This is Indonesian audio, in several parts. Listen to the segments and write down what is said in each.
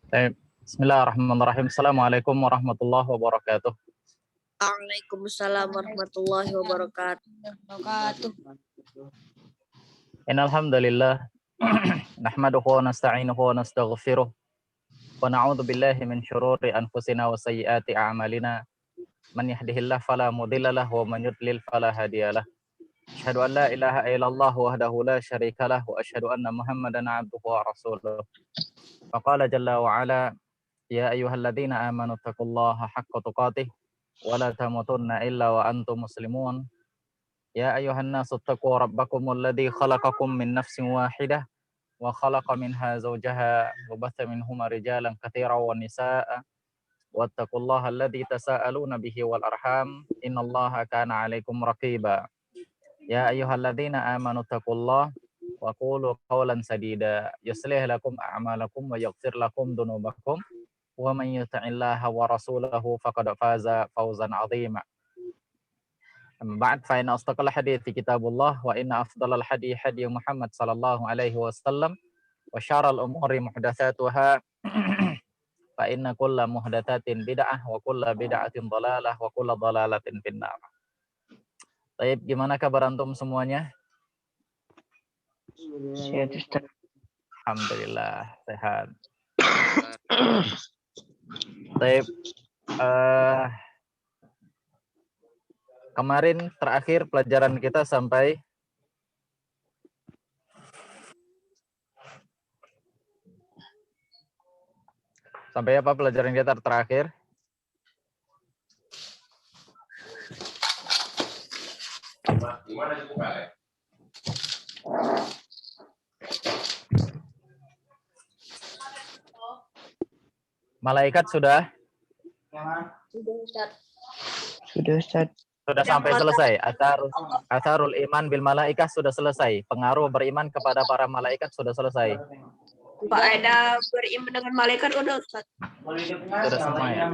Baik. Bismillahirrahmanirrahim. Assalamualaikum warahmatullahi wabarakatuh. Waalaikumsalam warahmatullahi wabarakatuh. Innal hamdalillah nahmaduhu wa nasta'inuhu wa nastaghfiruh wa na'udzu billahi min syururi anfusina wa sayyiati a'malina. Man yahdihillahu fala mudilla lahu wa man yudlil fala hadiyalah. Asyhadu an la ilaha illallah wahdahu la syarikalah wa asyhadu anna Muhammadan 'abduhu wa rasuluh. Wa qala jalla wa 'ala ya ayyuhalladzina amanu taqullaha haqqa tuqatih wa la tamutunna illa wa antum muslimun. Ya ayuhan nasu taqu rabbakumul ladzi khalaqakum min nafsin wahidah wa khalaqa minha zawjaha wa batha minhuma rijalan katsiran wa nisaa'a wattaqullaha alladzi tasaaluna bihi wal arham innallaha kana 'alaikum raqiba. Ya ayyuhalladzina amanu taqullaha wa qulu qawlan sadida yuslih lakum a'malakum wa yaghfir lakum dhunubakum wa man yuti'illaha wa rasulahu faqad faza fawzan 'azima. Ba'd fa inna asdaqal hadithi kitabullah wa inna afdalal hadi hadi Muhammad sallallahu alaihi wasallam wa syarrul umuri muhdatsatuha fa inna kulla muhdatsatin bid'ah wa kulla bid'atin dhalalah wa kulla dhalalatin finnar. Baik, gimana kabar antum semuanya? Sehat, Ustaz. Alhamdulillah sehat. Baik, kemarin terakhir pelajaran kita sampai apa pelajaran kita terakhir? Malaikat sudah? Sudah Ustaz. Sudah, Ustaz. Sudah sampai selesai. Atharul iman bil malaikah sudah selesai. Pengaruh beriman kepada para malaikat sudah selesai. Faedah beriman dengan malaikat udah Ustaz. Sudah semua ya.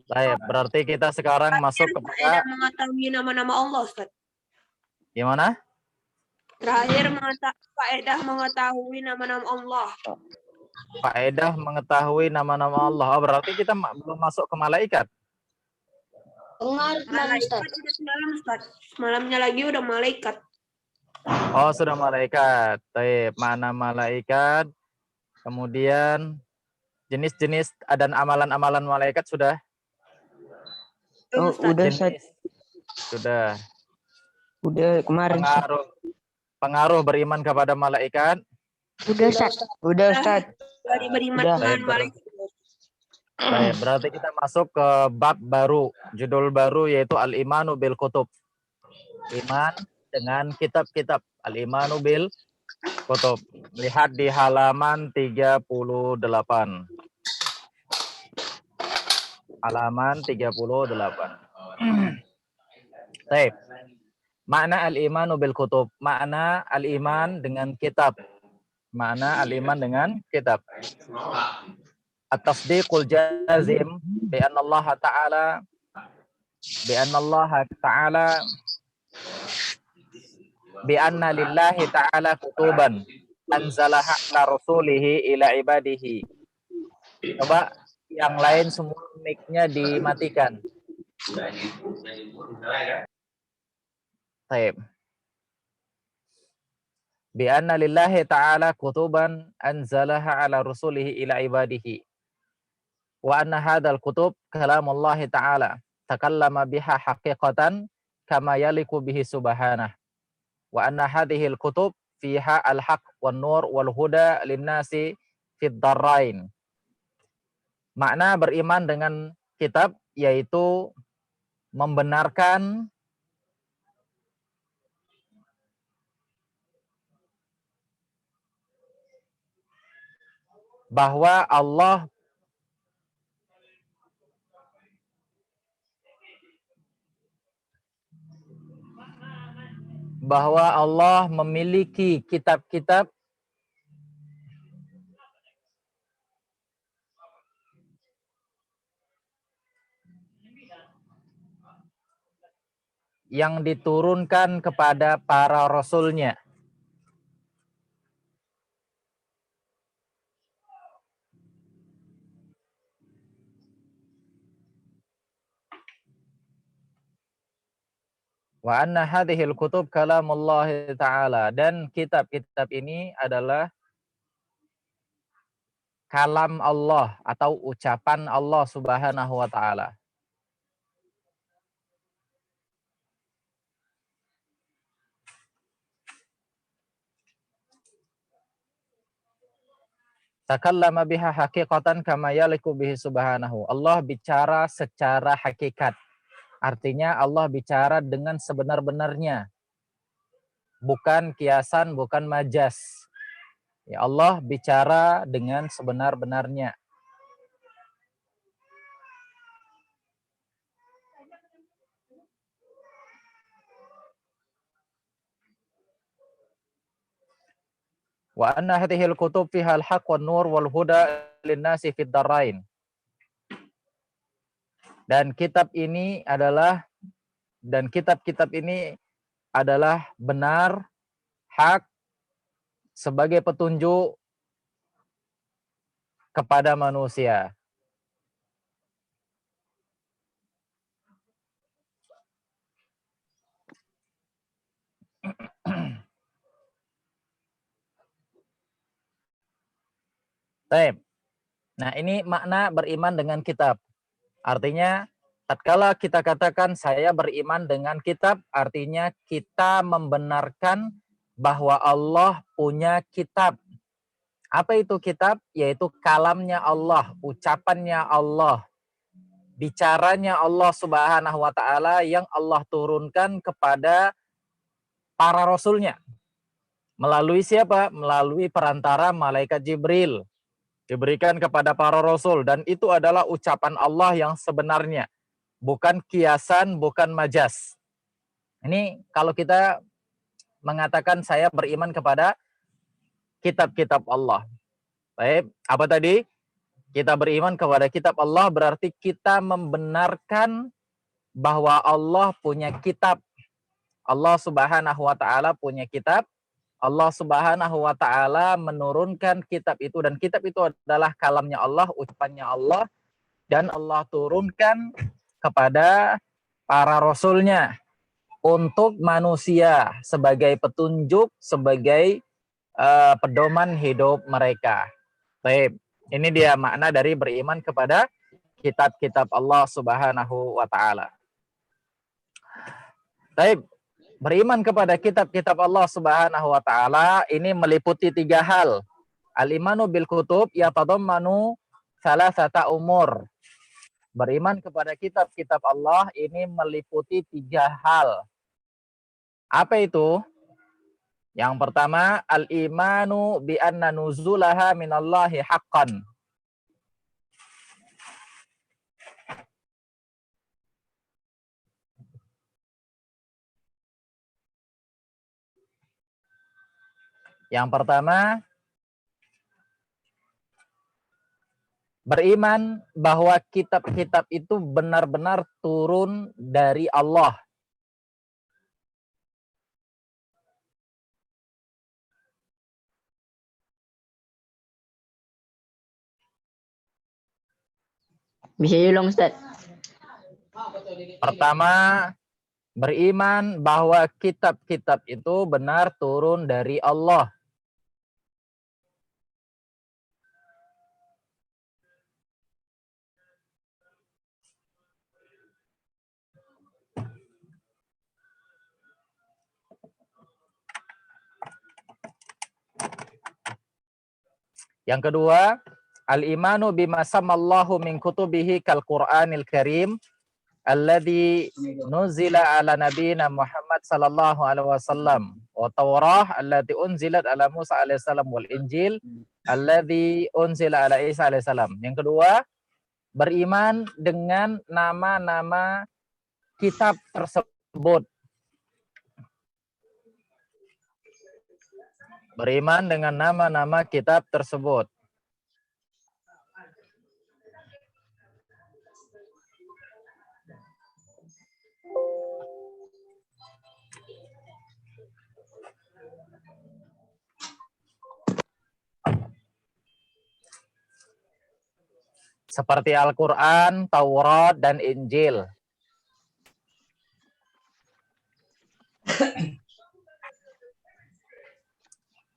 Baik, berarti kita sekarang masuk kepada Faedah mengetahui nama-nama Allah Ustaz. gimana? Terakhir faedah mengetahui nama-nama Allah. Faedah mengetahui nama-nama Allah. Oh, berarti kita belum masuk ke malaikat. Malaikat sudah semalam Ustaz. Malamnya lagi udah malaikat. Oh, sudah malaikat. Baik, mana malaikat? Kemudian jenis-jenis dan amalan-amalan malaikat sudah? Oh, udah, Ustaz. Sudah. Udah kemarin. Pengaruh beriman kepada malaikat? Udah, Ustaz. Udah, Ustaz. Dari beriman Udah. dengan malaikat. Baik, berarti kita masuk ke bab baru, judul baru yaitu Al-Imanu bil Kutub. Iman dengan kitab-kitab. Al-Imanu bil Kutub. Lihat di halaman 38. Halaman 38. Baik. Makna al-imanu bil kutub. Makna al-iman dengan kitab. Makna al-iman dengan kitab. At-tasdiqul jazim bi anna Allah Ta'ala bi anna lillahi ta'ala kutuban anzalaha ala rasulihi ila ibadihi. Coba yang lain semua mic-nya dimatikan. Baik. Bi anna lillahi ta'ala kutuban anzalaha ala rasulihi ila ibadihi. Wa anna hadzal kutub kalamullah ta'ala takallama biha haqiqatan kama yaliku bihi subhanah. Wa anna hadhil kutub fiha al-haq wan nur wal huda lin-nasi fid dharrain. Makna beriman dengan kitab yaitu membenarkan bahwa Allah memiliki kitab-kitab yang diturunkan kepada para rasulnya. Wa anna hadhil kutub kalamullah ta'ala. Dan kitab-kitab ini adalah kalam Allah atau ucapan Allah Subhanahu wa ta'ala. Takallama biha haqiqatan kama yaliku bihi subhanahu. Allah bicara secara hakikat. Artinya Allah bicara dengan sebenar-benarnya. Bukan kiasan, bukan majas. Ya, Allah bicara dengan sebenar-benarnya. Wa anna hadhil kutub fiha al-haq wan nur wal huda lin-nasi fid darain. Dan kitab-kitab ini adalah benar, hak sebagai petunjuk kepada manusia. Baik. Nah, ini makna beriman dengan kitab. Artinya, tatkala kita katakan saya beriman dengan kitab, artinya kita membenarkan bahwa Allah punya kitab. Apa itu kitab? Yaitu kalamnya Allah, ucapannya Allah, bicaranya Allah Subhanahu wa ta'ala yang Allah turunkan kepada para rasulnya. Melalui siapa? Melalui perantara malaikat Jibril. Diberikan kepada para rasul, dan itu adalah ucapan Allah yang sebenarnya, bukan kiasan, bukan majas. Ini kalau kita mengatakan saya beriman kepada kitab-kitab Allah. Baik, apa tadi? Kita beriman kepada kitab Allah berarti kita membenarkan bahwa Allah punya kitab. Allah Subhanahu wa ta'ala punya kitab. Allah Subhanahu wa ta'ala menurunkan kitab itu, dan kitab itu adalah kalamnya Allah, ucapannya Allah, dan Allah turunkan kepada para rasulnya untuk manusia sebagai petunjuk, sebagai pedoman hidup mereka. Baik, ini dia makna dari beriman kepada kitab-kitab Allah Subhanahu wa ta'ala. Baik. Beriman kepada kitab-kitab Allah Subhanahu wa ta'ala ini meliputi 3 hal. Al-imanu bil kutub yatadammanu salasata umur. Beriman kepada kitab-kitab Allah ini meliputi 3 hal. Apa itu? Yang pertama, al-imanu bi anna nuzulaha minallahi haqqan. Yang pertama, beriman bahwa kitab-kitab itu benar-benar turun dari Allah. Bisa diulang, Ustaz? Pertama, beriman bahwa kitab-kitab itu benar turun dari Allah. Yang kedua, al-imanu bima samallahu min kutubihi kal Qur'anil Karim alladhi nuzila ala nabiyina Muhammad sallallahu alaihi wasallam wa Taurah allati unzilat ala Musa alaihi salam wal Injil alladhi unzila ala Isa alaihi salam. Yang kedua, beriman dengan nama-nama kitab tersebut. Beriman dengan nama-nama kitab tersebut. Seperti Al-Quran, Taurat, dan Injil.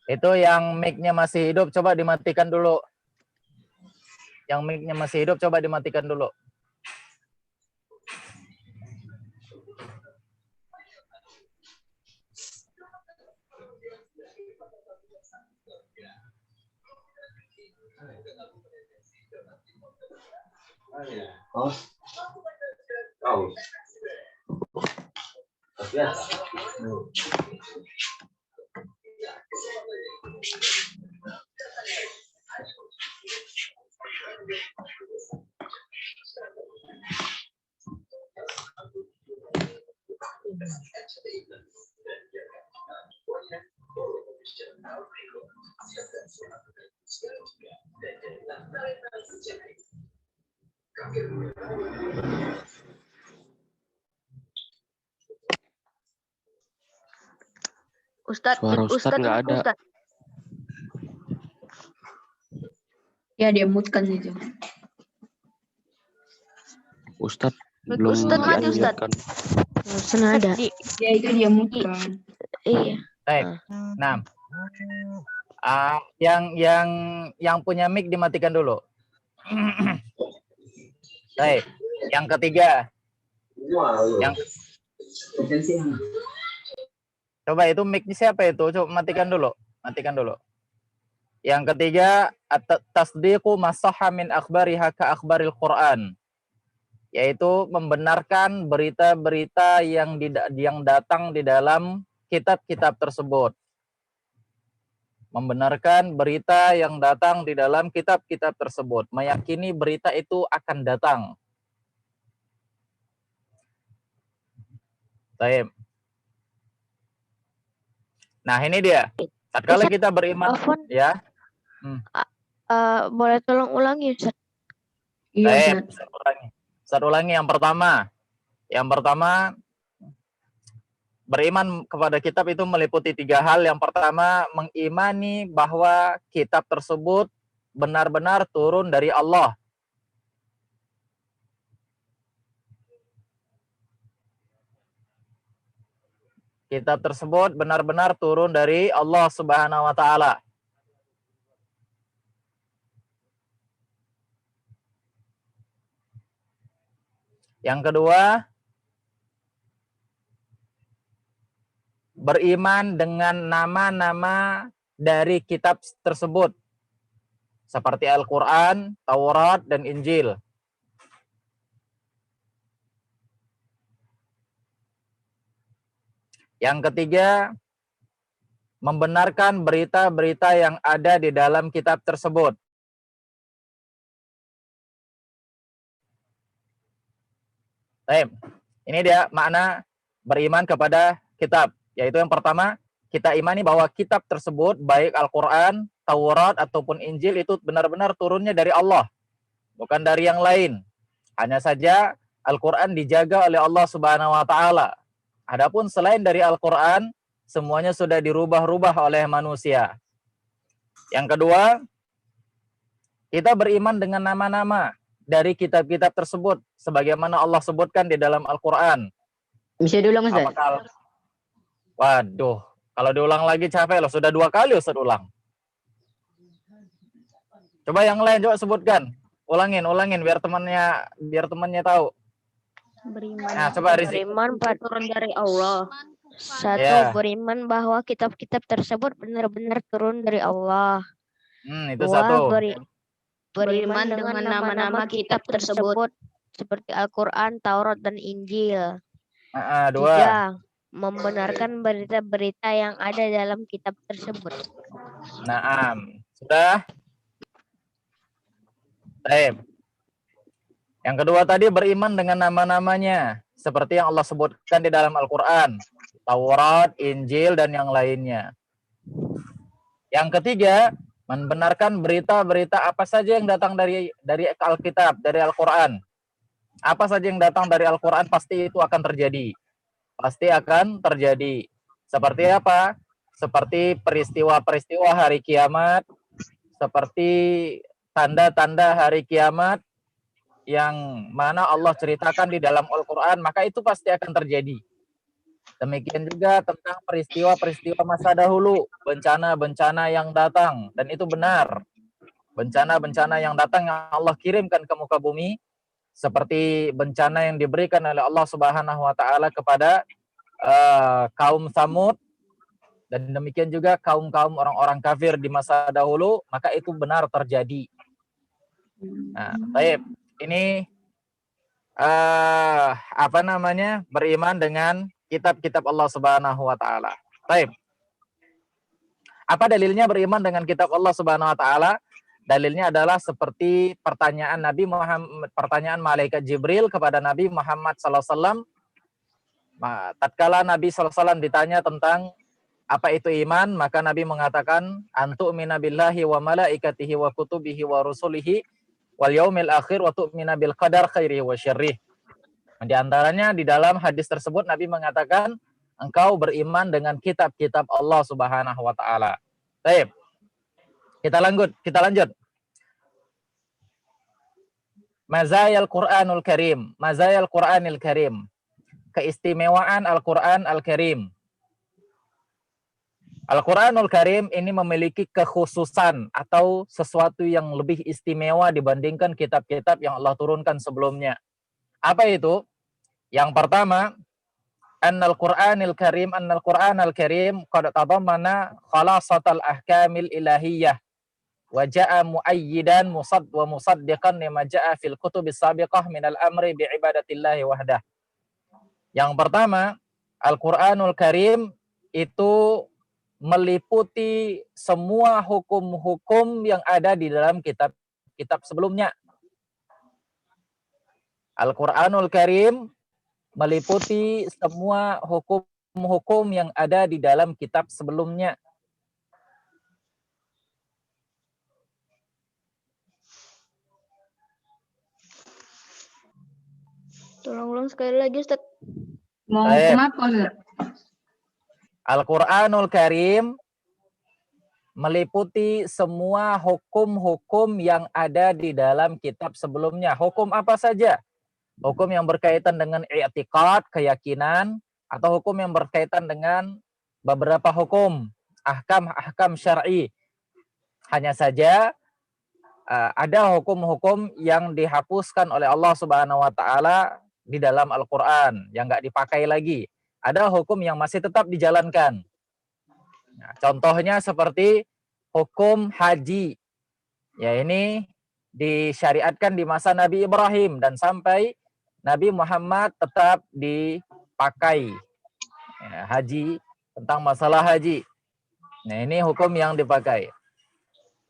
Itu yang mic-nya masih hidup, coba dimatikan dulu. Yang mic-nya masih hidup, coba dimatikan dulu. Ustadz, Suara Ustadz nggak ada. Ustadz. Ya dia mute-kan itu. Ustadz Mic belum Ustadz mati, Ustadz. di-unmute-kan. Ustadz ada. Ya itu dia mute-kan. Iya. Baik. Nah, yang punya mic dimatikan dulu. Baik. Yang ketiga. Coba itu mic-nya siapa itu? Coba matikan dulu. Matikan dulu. Yang ketiga, tasdiqu masahha min akhbariha ka akhbaril Qur'an. Yaitu membenarkan berita-berita yang datang di dalam kitab-kitab tersebut. Membenarkan berita yang datang di dalam kitab-kitab tersebut. Meyakini berita itu akan datang. Baik. Nah, ini dia. Tatkala kita beriman, Afwan. ya. Boleh tolong ulangi, Ustadz? Iya, Baik, Ustaz. Ustaz ulangi yang pertama. Yang pertama, beriman kepada kitab itu meliputi 3 hal. Yang pertama, mengimani bahwa kitab tersebut benar-benar turun dari Allah. Kitab tersebut benar-benar turun dari Allah Subhanahu wa taala. Yang kedua, beriman dengan nama-nama dari kitab tersebut. Seperti Al-Quran, Taurat, dan Injil. Yang ketiga, membenarkan berita-berita yang ada di dalam kitab tersebut. Baik, ini dia makna beriman kepada kitab. Yaitu yang pertama, kita imani bahwa kitab tersebut, baik Al-Quran, Taurat, ataupun Injil, itu benar-benar turunnya dari Allah. Bukan dari yang lain. Hanya saja Al-Quran dijaga oleh Allah Subhanahu wa taala. Adapun selain dari Al-Quran, semuanya sudah dirubah-rubah oleh manusia. Yang kedua, kita beriman dengan nama-nama dari kitab-kitab tersebut, sebagaimana Allah sebutkan di dalam Al-Quran. Bisa diulang, Ustaz? Apakah? Waduh, kalau diulang lagi capek loh. Sudah 2 kali Ustaz ulang. Coba yang lain coba sebutkan. Ulangin biar temannya tahu. Beriman. Nah, coba Rizik. Beriman turun dari Allah. Satu, Ya. beriman bahwa kitab-kitab tersebut benar-benar turun dari Allah. Itu 2, satu. beriman dengan nama-nama kitab tersebut seperti Al-Quran, Taurat, dan Injil. 2. 3, membenarkan berita-berita yang ada dalam kitab tersebut. Naam. Sudah? Baik. Yang kedua tadi beriman dengan nama-namanya. Seperti yang Allah sebutkan di dalam Al-Quran. Taurat, Injil, dan yang lainnya. Yang ketiga, membenarkan berita-berita apa saja yang datang dari Alkitab, dari Al-Quran. Apa saja yang datang dari Al-Quran pasti itu akan terjadi. Pasti akan terjadi. Seperti apa? Seperti peristiwa-peristiwa hari kiamat, seperti tanda-tanda hari kiamat yang mana Allah ceritakan di dalam Al-Quran, maka itu pasti akan terjadi. Demikian juga tentang peristiwa-peristiwa masa dahulu, bencana-bencana yang datang, dan itu benar. Bencana-bencana yang datang yang Allah kirimkan ke muka bumi, seperti bencana yang diberikan oleh Allah Subhanahu wa taala kepada kaum Samud, dan demikian juga kaum-kaum orang-orang kafir di masa dahulu, maka itu benar terjadi. Nah, baik. Ini beriman dengan kitab-kitab Allah Subhanahu wa taala. Baik. Apa dalilnya beriman dengan kitab Allah Subhanahu wa taala? Dalilnya adalah seperti pertanyaan pertanyaan malaikat Jibril kepada Nabi Muhammad sallallahu alaihi wasallam. Tatkala Nabi sallallahu alaihi wasallam ditanya tentang apa itu iman, maka Nabi mengatakan antu'mina billahi wa malaikatihi wa kutubihi wa rusulihi wal yaumil akhir wa tu'mina bil qadar khairihi wa syarrih. Di antaranya di dalam hadis tersebut Nabi mengatakan engkau beriman dengan kitab-kitab Allah Subhanahu wa taala. Baik. Kita lanjut. Mazayal Qur'anul Karim. Mazayal Qur'anil Karim. Keistimewaan Al-Qur'an Al-Karim. Al-Qur'anul Karim ini memiliki kekhususan atau sesuatu yang lebih istimewa dibandingkan kitab-kitab yang Allah turunkan sebelumnya. Apa itu? Yang pertama, Annal Qur'anul Karim qad tadammana khalasatal ahkamil ilahiyyah wa jaa muayyidan wa musaddiqan lima jaa fil kutubis sabiqah minal amri bi ibadatillahi wahdah. Yang pertama, Al-Qur'anul Karim itu meliputi semua hukum-hukum yang ada di dalam kitab-kitab sebelumnya. Al-Qur'anul Karim meliputi semua hukum-hukum yang ada di dalam kitab sebelumnya. Tolong ulang sekali lagi, Ustaz. Mau Baik. hukum apa, Ustaz? Al-Qur'anul Karim meliputi semua hukum-hukum yang ada di dalam kitab sebelumnya. Hukum apa saja? Hukum yang berkaitan dengan i'tiqad, keyakinan, atau hukum yang berkaitan dengan beberapa hukum, ahkam syar'i. Hanya saja ada hukum-hukum yang dihapuskan oleh Allah Subhanahu wa taala di dalam Al-Qur'an yang enggak dipakai lagi. Ada hukum yang masih tetap dijalankan. Nah, contohnya seperti hukum haji. Ya, ini disyariatkan di masa Nabi Ibrahim dan sampai Nabi Muhammad tetap dipakai. Ya, haji, tentang masalah haji. Nah, ini hukum yang dipakai.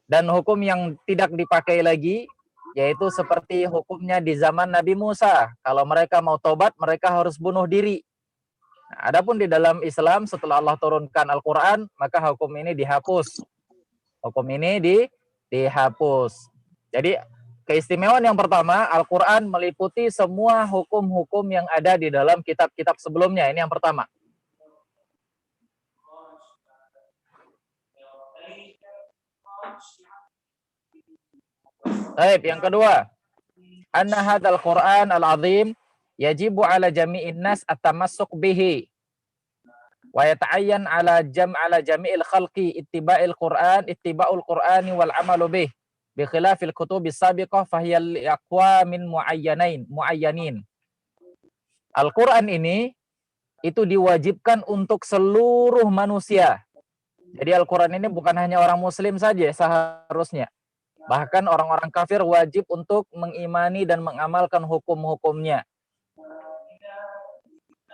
Dan hukum yang tidak dipakai lagi yaitu seperti hukumnya di zaman Nabi Musa. Kalau mereka mau tobat, mereka harus bunuh diri. Nah, adapun di dalam Islam setelah Allah turunkan Al-Qur'an, maka hukum ini dihapus. Hukum ini dihapus. Jadi keistimewaan yang pertama, Al-Qur'an meliputi semua hukum-hukum yang ada di dalam kitab-kitab sebelumnya. Ini yang pertama. Baik, yang kedua, anna hadzal Qur'an al-azim yajibu ala jami'in nas at-tamassuk bihi wa yata'ayyan ala jami'il khalqi ittiba'ul Qur'ani wal 'amalu bih bi khilafil kutubis sabiqah fahiya liaqwamin muayyanin. Al-Qur'an ini itu diwajibkan untuk seluruh manusia. Jadi Al-Qur'an ini bukan hanya orang muslim saja seharusnya. Bahkan orang-orang kafir wajib untuk mengimani dan mengamalkan hukum-hukumnya.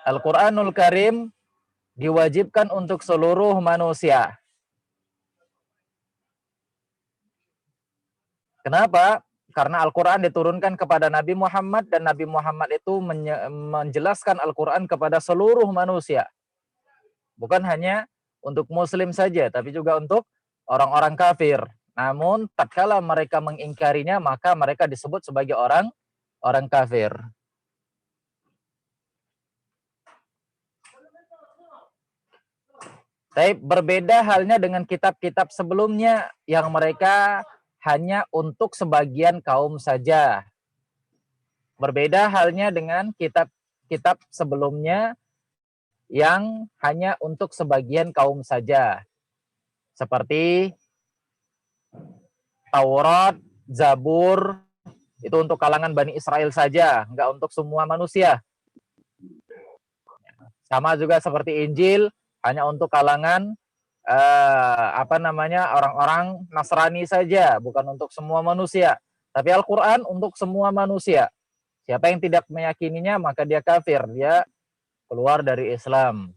Al-Qur'anul Karim diwajibkan untuk seluruh manusia. Kenapa? Karena Al-Quran diturunkan kepada Nabi Muhammad dan Nabi Muhammad itu menjelaskan Al-Quran kepada seluruh manusia. Bukan hanya untuk muslim saja, tapi juga untuk orang-orang kafir. Namun tatkala mereka mengingkarinya, maka mereka disebut sebagai orang kafir. Tapi berbeda halnya dengan kitab-kitab sebelumnya yang mereka hanya untuk sebagian kaum saja. Berbeda halnya dengan kitab-kitab sebelumnya yang hanya untuk sebagian kaum saja. Seperti Taurat, Zabur, itu untuk kalangan Bani Israel saja, enggak untuk semua manusia. Sama juga seperti Injil, hanya untuk kalangan orang-orang Nasrani saja, bukan untuk semua manusia. Tapi Al-Quran untuk semua manusia. Siapa yang tidak meyakininya, maka dia kafir, dia keluar dari Islam.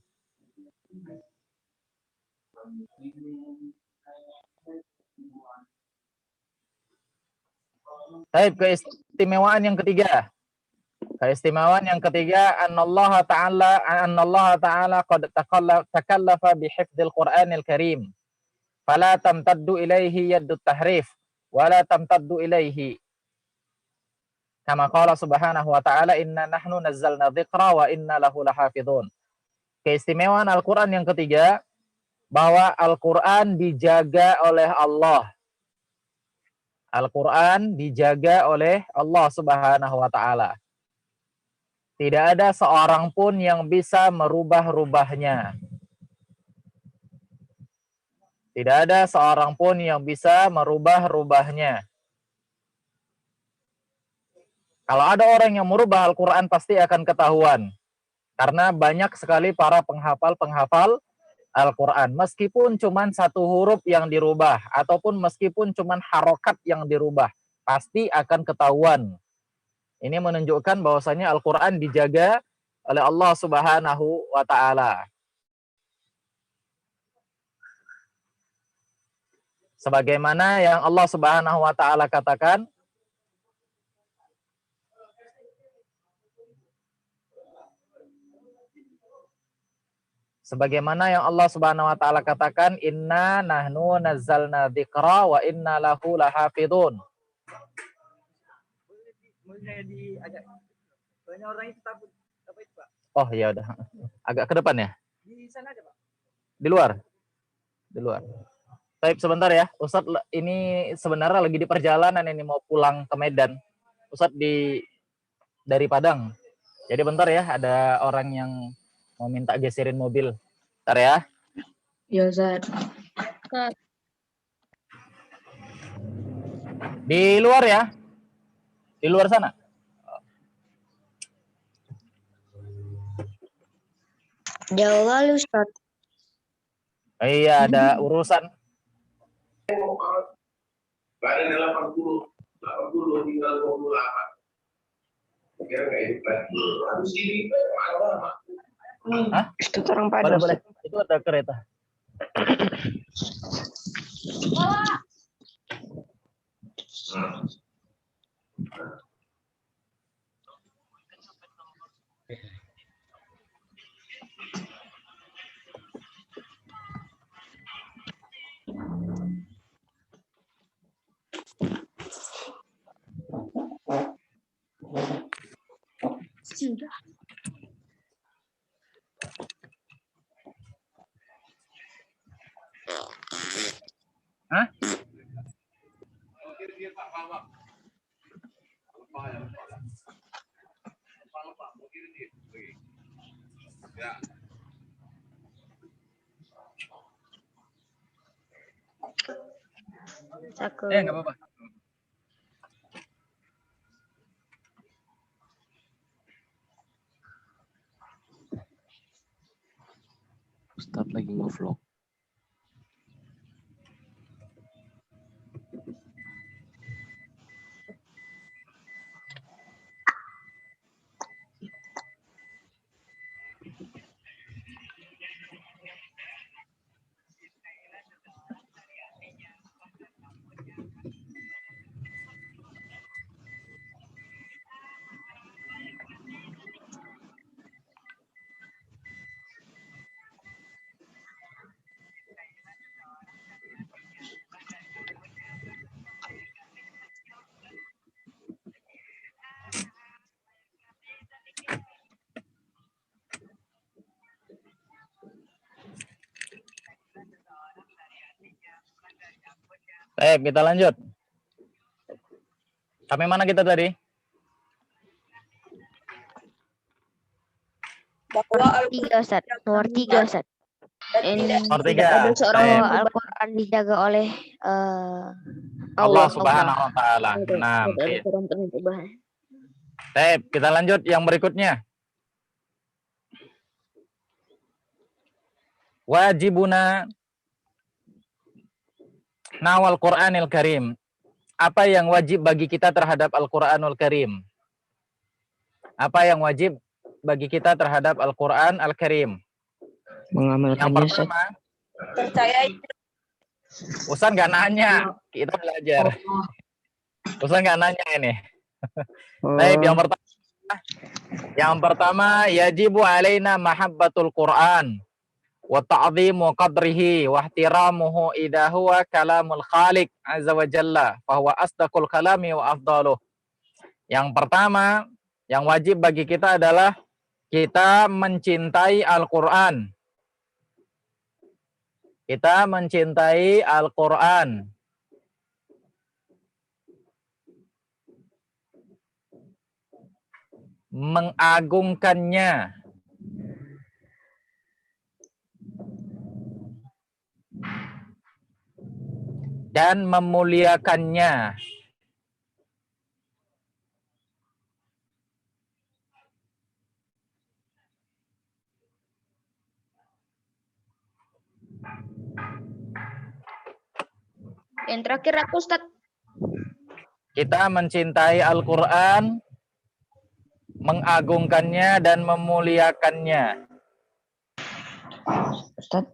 Baik, keistimewaan yang ketiga. Keistimewaan yang ketiga, annallaha ta'ala qad takallafa bihifdzil Qur'anil Karim. Fala tamtaddu ilaihi yaddut tahrif wala tamtaddu ilaihi. Kama qala subhanahu wa ta'ala, inna nahnu nazzalna dzikra wa inna lahu lahafidhun. Keistimewaan Al-Qur'an yang ketiga, bahwa Al-Qur'an dijaga oleh Allah. Al-Quran dijaga oleh Allah Subhanahu wa Ta'ala. Tidak ada seorang pun yang bisa merubah-rubahnya. Tidak ada seorang pun yang bisa merubah-rubahnya. Kalau ada orang yang merubah Al-Quran, pasti akan ketahuan. Karena banyak sekali para penghafal-penghafal Al-Quran. Meskipun cuma satu huruf yang dirubah, ataupun meskipun cuma harokat yang dirubah, pasti akan ketahuan. Ini menunjukkan bahwasanya Al-Quran dijaga oleh Allah Subhanahu wa Ta'ala. Sebagaimana yang Allah Subhanahu wa Ta'ala katakan, sebagaimana yang Allah Subhanahu wa Ta'ala katakan, inna nahnu nazzalna dzikra wa inna lahu lahafidhun. Oh ya udah. Agak ke depan ya? Di sana aja, Pak. Di luar. Di luar. Baik, sebentar ya. Ustadz ini sebenarnya lagi di perjalanan ini mau pulang ke Medan. Ustadz dari Padang. Jadi bentar ya, ada orang yang mau minta geserin mobil. Bentar ya. Ya, Ustaz. Di luar ya. Di luar sana. Jauh kali Ustaz. Iya, ada urusan. Ada 80 tinggal 28. Kira nggak hidup lagi. Harus ini lama. Hah? Itu orang Boleh, Padang. boleh. Itu ada kereta. Sudah. Hah? Cakep. Nggak apa-apa. Ustadz lagi nge-vlog. Baik, kita lanjut. Sampai mana kita tadi? bahwa Tiga, Ustaz. Nomor 3, Ustaz. Nomor Tidak 3. ada seorang Baik. bahwa Al-Quran dijaga oleh Allah Subhanahu wa taala. Tidak Nah, ada seorang Tuhan. baik, kita lanjut yang berikutnya. Wajibuna nawal Qur'anil Karim. Apa yang wajib bagi kita terhadap Al-Qur'anul Karim? Apa yang wajib bagi kita terhadap Al-Qur'an Al-Karim? Yang Mengamalkannya, Ustaz. pertama, percaya Ustaz nggak nanya, kita belajar. Ustaz nggak nanya ini. Baik, yang pertama yajibu alaina mahabbatul Qur'an wa ta'dhimu qadrihi wa ihtiramuhu idza huwa kalamul khaliq azza wa jalla fa huwa asdaqul kalami wa afdaluh. Yang pertama, yang wajib bagi kita adalah kita mencintai Al-Qur'an. Kita mencintai Al-Qur'an. Mengagungkannya. Dan memuliakannya. Yang terakhir aku, Ustaz. Kita mencintai Al-Qur'an, mengagungkannya dan memuliakannya. Ustaz,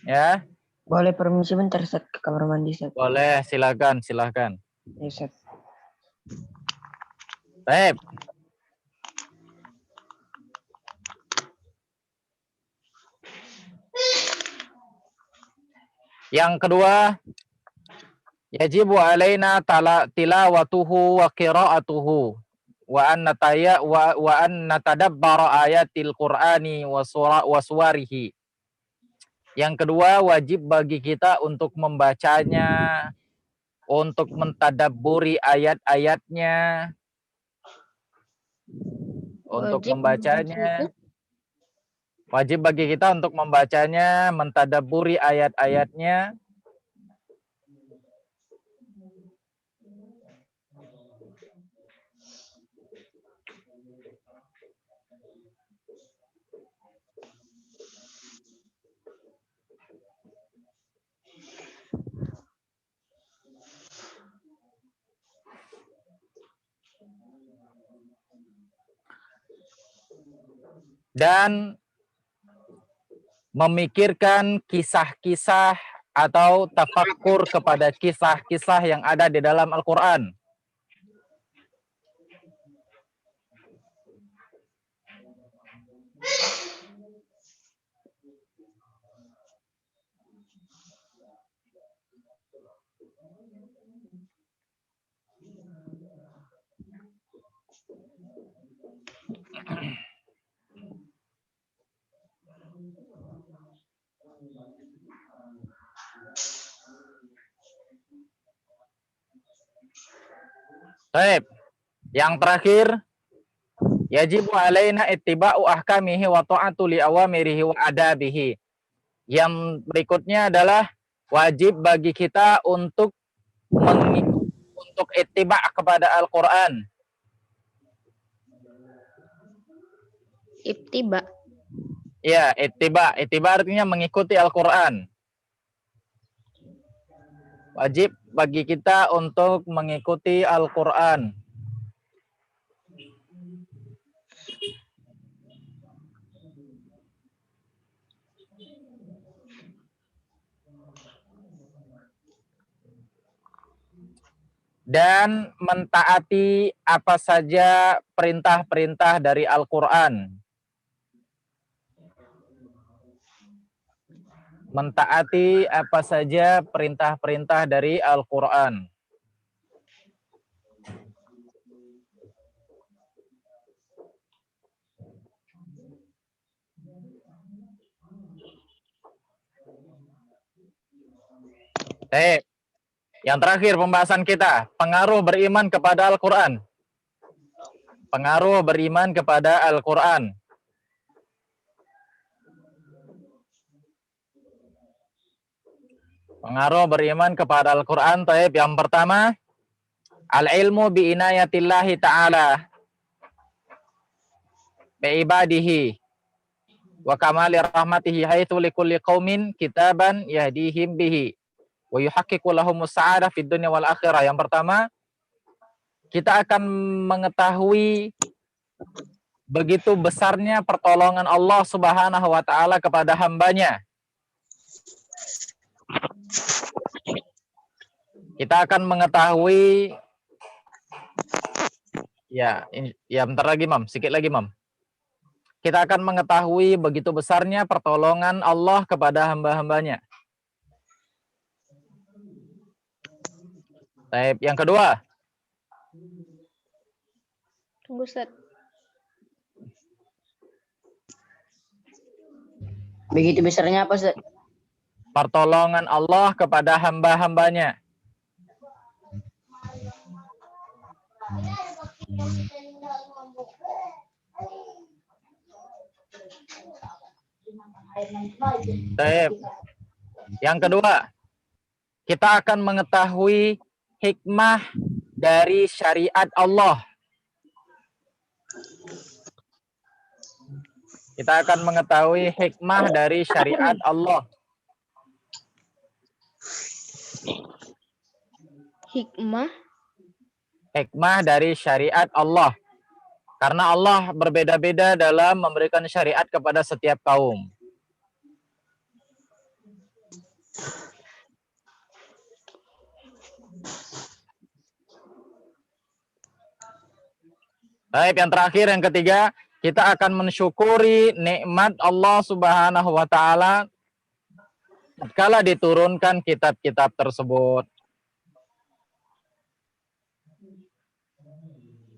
Ya, boleh permisi bentar Ustaz ke kamar mandi Ustaz? boleh, silakan. Ya, Ustaz. Baik. Yang kedua, yajibu alaina tilawatuhu wa qira'atuhu wa an natadabbara ayatil Qur'ani wa suwarihi. Yang kedua, wajib bagi kita untuk membacanya, untuk mentadabburi ayat-ayatnya, untuk membacanya. Wajib bagi kita untuk membacanya, mentadabburi ayat-ayatnya. Dan memikirkan kisah-kisah atau tafakkur kepada kisah-kisah yang ada di dalam Al-Quran. Baik. Yang terakhir, yajibu alaina ittiba'u ahkamihi wa ta'atu li awamirihi wa adabihi. Yang berikutnya adalah wajib bagi kita untuk ittiba' kepada Al-Qur'an. Ittiba. Ya, ittiba. Ittiba artinya mengikuti Al-Qur'an. Wajib bagi kita untuk mengikuti Al-Qur'an. Dan mentaati apa saja perintah-perintah dari Al-Qur'an. Mentaati apa saja perintah-perintah dari Al-Qur'an. Yang terakhir pembahasan kita, pengaruh beriman kepada Al-Qur'an. Pengaruh beriman kepada Al-Qur'an. Pengaruh beriman kepada Al-Quran. Taib. Yang pertama, al-ilmu bi'inayatillahi ta'ala bi'ibadihi wa kamali rahmatihi haitsu likulli qaumin kitaban yahdihim bihi wa yuhaqqiqu lahumus sa'adah fid dunya wal akhirah. Yang pertama, kita akan mengetahui begitu besarnya pertolongan Allah Subhanahu wa taala kepada hambanya. Kita akan mengetahui ya bentar lagi, Mam. Sedikit lagi, Mam. Kita akan mengetahui begitu besarnya pertolongan Allah kepada hamba-hambanya. Baik, yang kedua. Tunggu, Ustaz. Begitu besarnya apa, Ustaz? Pertolongan Allah kepada hamba-hambanya. Baik. Yang kedua, kita akan mengetahui hikmah dari syariat Allah. Kita akan mengetahui hikmah dari syariat Allah. Hikmah dari syariat Allah. Karena Allah berbeda-beda dalam memberikan syariat kepada setiap kaum. Baik, yang terakhir, yang ketiga, kita akan mensyukuri nikmat Allah Subhanahu wa taala tatkala diturunkan kitab-kitab tersebut.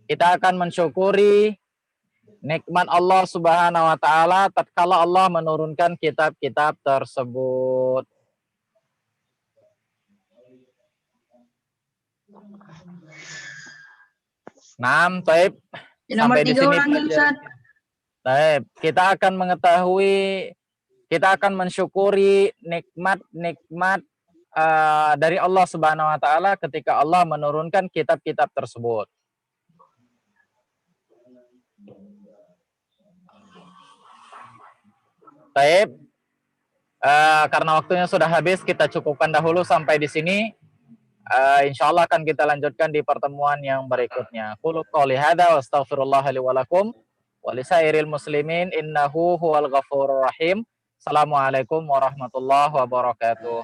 Kita akan mensyukuri nikmat Allah Subhanahu wa taala tatkala Allah menurunkan kitab-kitab tersebut. Taib. Nomor Sampai di 3 sini ulangi, Ustaz. Taib. Kita akan mengetahui, kita akan mensyukuri nikmat-nikmat dari Allah Subhanahu wa taala ketika Allah menurunkan kitab-kitab tersebut. Taib. Karena waktunya sudah habis, kita cukupkan dahulu sampai di sini. Insyaallah akan kita lanjutkan di pertemuan yang berikutnya. Qulu qouli hadza wa astaghfirullah li wa lakum wa lisairil muslimin innahu huwal ghafurur rahim. Assalamualaikum warahmatullahi wabarakatuh.